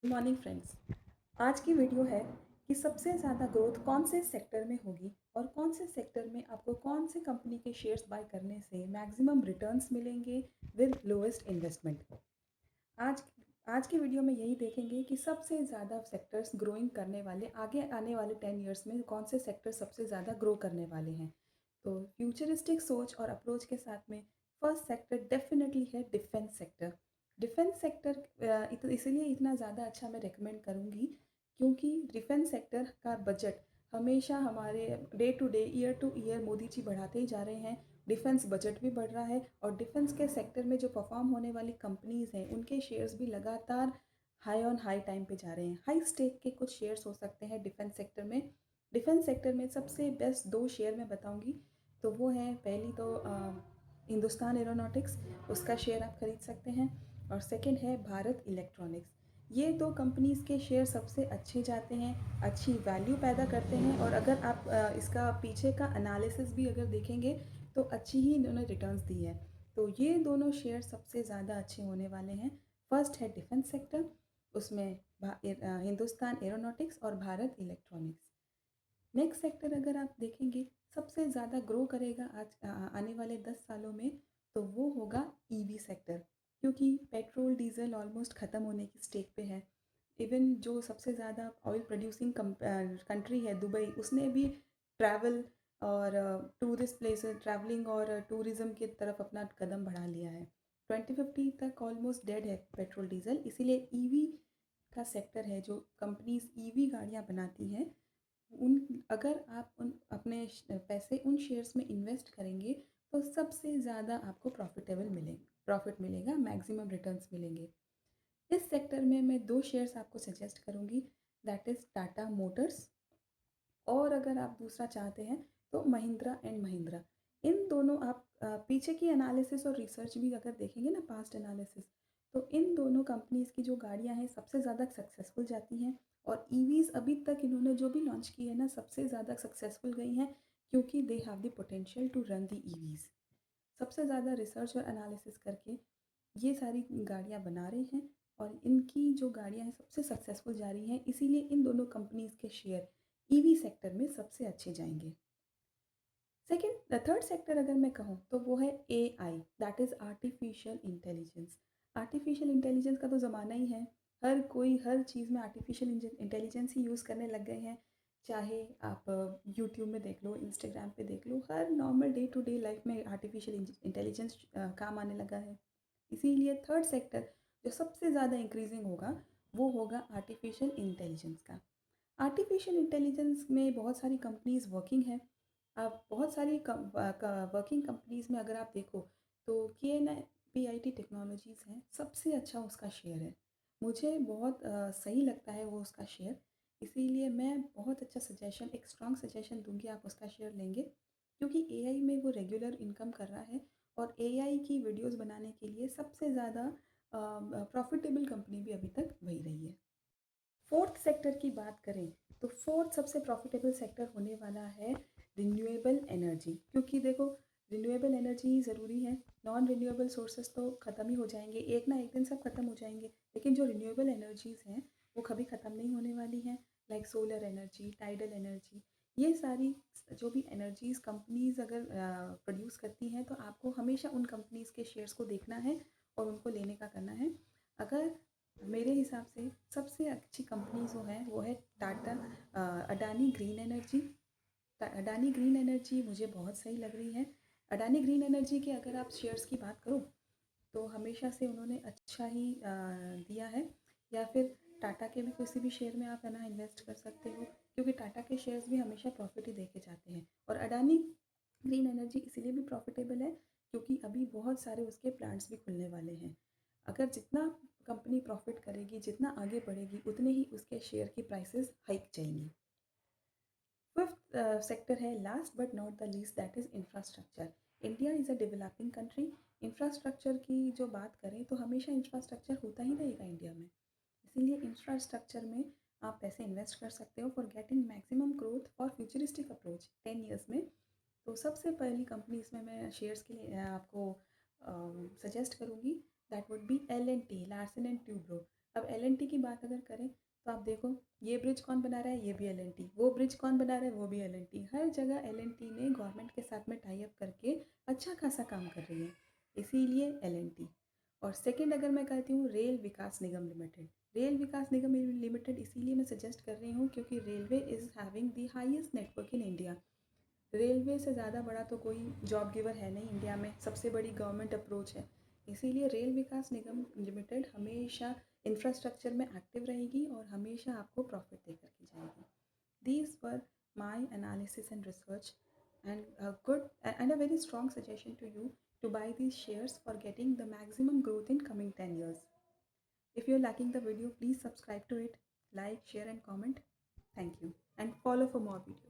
Good morning friends. आज की video है कि सबसे ज़्यादा ग्रोथ कौन से सेक्टर में होगी और कौन से सेक्टर में आपको कौन से कंपनी के शेयर्स बाय करने से मैक्सिमम रिटर्न्स मिलेंगे विद लोएस्ट इन्वेस्टमेंट। आज आज की वीडियो में यही देखेंगे कि सबसे ज़्यादा सेक्टर्स ग्रोइंग करने वाले आगे आने वाले 10 ईयर्स में कौन से सेक्टर सबसे ज़्यादा ग्रो करने वाले हैं। तो फ्यूचरिस्टिक सोच और अप्रोच के साथ में फर्स्ट सेक्टर डेफिनेटली है डिफेंस सेक्टर। डिफेंस सेक्टर इसीलिए इतना ज़्यादा अच्छा मैं रेकमेंड करूँगी क्योंकि डिफेंस सेक्टर का बजट हमेशा हमारे day to day year to year Modi ji बढ़ाते ही जा रहे हैं। डिफेंस बजट भी बढ़ रहा है और डिफेंस के सेक्टर में जो परफॉर्म होने वाली कंपनीज़ हैं उनके शेयर्स भी लगातार हाई ऑन हाई टाइम पे जा रहे हैं। हाई स्टेक के कुछ शेयर्स हो सकते हैं डिफेंस सेक्टर में। डिफेंस सेक्टर में सबसे बेस्ट दो शेयर मैं बताऊंगी। तो वो है पहली तो हिंदुस्तान एरोनॉटिक्स, उसका शेयर आप खरीद सकते हैं। और सेकंड है भारत इलेक्ट्रॉनिक्स। ये दो कंपनीज़ के शेयर सबसे अच्छे जाते हैं, अच्छी वैल्यू पैदा करते हैं और अगर आप इसका पीछे का एनालिसिस भी अगर देखेंगे तो अच्छी ही इन्होंने रिटर्न्स दी है। तो ये दोनों शेयर सबसे ज़्यादा अच्छे होने वाले हैं। फर्स्ट है डिफेंस सेक्टर, उसमें हिंदुस्तान एरोनॉटिक्स और भारत इलेक्ट्रॉनिक्स। नेक्स्ट सेक्टर अगर आप देखेंगे सबसे ज़्यादा ग्रो करेगा आने वाले 10 सालों में, तो वो होगा ईवी सेक्टर। क्योंकि पेट्रोल डीजल ऑलमोस्ट ख़त्म होने की स्टेज पे है। इवन जो सबसे ज़्यादा ऑयल प्रोड्यूसिंग कंट्री है दुबई, उसने भी ट्रैवल और टूरिस्ट प्लेसेस ट्रैवलिंग और टूरिज़्म की तरफ अपना कदम बढ़ा लिया है। 2050 तक ऑलमोस्ट डेड है पेट्रोल डीजल, इसीलिए ईवी का सेक्टर है। जो कंपनीज ईवी गाड़ियाँ बनाती हैं उन अगर आप उन अपने पैसे उन शेयर्स में इन्वेस्ट करेंगे तो सबसे ज़्यादा आपको प्रॉफिट मिलेगा, मैक्सिमम रिटर्न्स मिलेंगे। इस सेक्टर में मैं दो शेयर्स आपको सजेस्ट करूँगी, दैट इज़ टाटा मोटर्स और अगर आप दूसरा चाहते हैं तो महिंद्रा एंड महिंद्रा। इन दोनों आप पीछे की एनालिसिस और रिसर्च भी अगर देखेंगे ना, पास्ट एनालिसिस, तो इन दोनों कंपनीज़ की जो गाड़ियाँ हैं सबसे ज़्यादा सक्सेसफुल जाती हैं। और ईवीज़ अभी तक इन्होंने जो भी लॉन्च की है ना सबसे ज़्यादा सक्सेसफुल गई हैं क्योंकि they have the potential to run the EVs. सबसे ज़्यादा रिसर्च और एनालिसिस करके ये सारी गाड़ियाँ बना रहे हैं और इनकी जो गाड़ियाँ हैं सबसे सक्सेसफुल जा रही हैं, इसीलिए इन दोनों कंपनीज़ के शेयर ईवी सेक्टर में सबसे अच्छे जाएंगे। सेकंड थर्ड सेक्टर अगर मैं कहूँ तो वो है AI, that is artificial intelligence. Artificial intelligence का तो ज़माना ही है। हर कोई हर चीज़ में आर्टिफिशियल इंटेलिजेंस ही यूज़ करने लग गए हैं। चाहे आप यूट्यूब में देख लो, इंस्टाग्राम पे देख लो, हर normal day to day life में आर्टिफिशियल इंटेलिजेंस काम आने लगा है। इसीलिए थर्ड सेक्टर जो सबसे ज़्यादा इंक्रीजिंग होगा वो होगा आर्टिफिशियल इंटेलिजेंस का। आर्टिफिशियल इंटेलिजेंस में बहुत सारी कंपनीज़ वर्किंग है। आप बहुत सारी वर्किंग कंपनीज़ में अगर आप देखो तो KNPIT टेक्नोलॉजीज़ हैं, सबसे अच्छा उसका शेयर है। मुझे बहुत सही लगता है वो उसका शेयर, इसीलिए मैं बहुत अच्छा सजेशन, एक स्ट्रॉन्ग सजेशन दूंगी आप उसका शेयर लेंगे क्योंकि एआई में वो रेगुलर इनकम कर रहा है और एआई की वीडियोस बनाने के लिए सबसे ज़्यादा प्रॉफिटेबल कंपनी भी अभी तक वही रही है। फोर्थ सेक्टर की बात करें तो फोर्थ सबसे प्रॉफिटेबल सेक्टर होने वाला है रिन्यूएबल एनर्जी। क्योंकि देखो, रिन्यूएबल एनर्जी ज़रूरी है। नॉन रिन्यूएबल सोर्सेज तो ख़त्म ही हो जाएंगे, एक ना एक दिन सब ख़त्म हो जाएंगे, लेकिन जो रिन्यूएबल एनर्जीज़ हैं वो कभी ख़त्म नहीं होने वाली हैं। Like solar energy, tidal energy, ये सारी जो भी एनर्जीज़ कंपनीज़ अगर प्रोड्यूस करती हैं तो आपको हमेशा उन कंपनीज़ के शेयर्स को देखना है और उनको लेने का करना है। अगर मेरे हिसाब से सबसे अच्छी कंपनी जो है वो है Tata Adani green energy. Adani green energy मुझे बहुत सही लग रही है। अडानी ग्रीन एनर्जी के अगर आप शेयर्स की बात करो तो हमेशा से उन्होंने अच्छा ही दिया है। या फिर टाटा के भी किसी भी शेयर में आप है ना इन्वेस्ट कर सकते हो क्योंकि टाटा के शेयर्स भी हमेशा प्रॉफिट ही देके जाते हैं। और अडानी ग्रीन एनर्जी इसीलिए भी प्रॉफिटेबल है क्योंकि अभी बहुत सारे उसके प्लांट्स भी खुलने वाले हैं। अगर जितना कंपनी प्रॉफिट करेगी, जितना आगे बढ़ेगी, उतने ही उसके शेयर की प्राइसेस हाइक जाएंगी। फिफ्थ सेक्टर है last but not the least, that is infrastructure. India is a developing country. Infrastructure की जो बात करें तो हमेशा इंफ्रास्ट्रक्चर होता ही रहेगा इंडिया में, इसीलिए इंफ्रास्ट्रक्चर में आप पैसे इन्वेस्ट कर सकते हो फॉर गेटिंग मैक्सिमम ग्रोथ और फ्यूचरिस्टिक अप्रोच 10 ईयर्स में। तो सबसे पहली कंपनी इसमें मैं शेयर्स के लिए आपको सजेस्ट करूँगी, that would be L&T, Larsen and Toubro. अब एल की बात अगर करें तो आप देखो, ये ब्रिज कौन बना रहा है, ये भी एल, वो ब्रिज कौन बना रहा है, वो भी एल। हर जगह एल ने गवर्नमेंट के साथ में टाई अप करके अच्छा खासा काम कर रही है, इसीलिए एल। और सेकंड अगर मैं कहती हूँ रेल विकास निगम लिमिटेड, रेल विकास निगम लिमिटेड इसीलिए मैं सजेस्ट कर रही हूँ क्योंकि railway is having the highest network in India. Railway से ज़्यादा बड़ा तो कोई जॉब गिवर है नहीं इंडिया में, सबसे बड़ी गवर्नमेंट अप्रोच है, इसीलिए रेल विकास निगम लिमिटेड हमेशा इंफ्रास्ट्रक्चर में एक्टिव रहेगी और हमेशा आपको प्रॉफिट दे करके जाएगी। These were my analysis and research and a good and a very strong suggestion to you to buy these shares for getting the maximum growth in coming 10 years. If you're liking the video, please subscribe to it, like, share and comment. Thank you and follow for more videos.